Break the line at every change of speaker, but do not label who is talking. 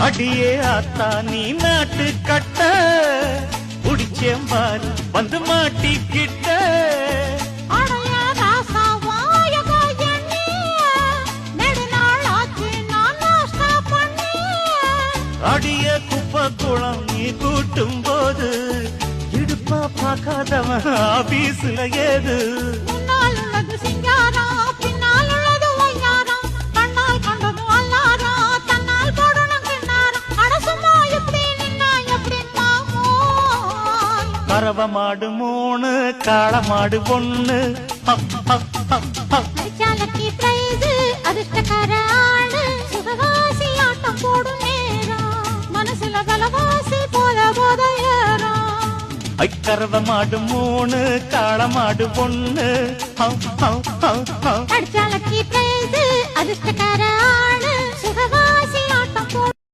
அடியே ஆத்தா நீ நாட்டு கட்ட குடிச்சேம்பாரு வந்து மாட்டிக்கிட்ட அடிய குப்பை குளம் நீ கூட்டும் போது இடுப்பா பார்க்காதவன் ஆபீஸ்ல ஏது பறவ மாடு மூணு காள மாடு பொண்ணு
அதிர்ஷ்டக்கார ஆடு சுகவாசி ஆட்டம் போடும் நேரம் மனசுல பலவாசி போத போத ஏறம்
ஐக்கரவ மாடு மூணு காள மாடு பொண்ணு
அடிச்சாலக்கி பிரைஸ் அதிர்ஷ்டக்கார ஆடு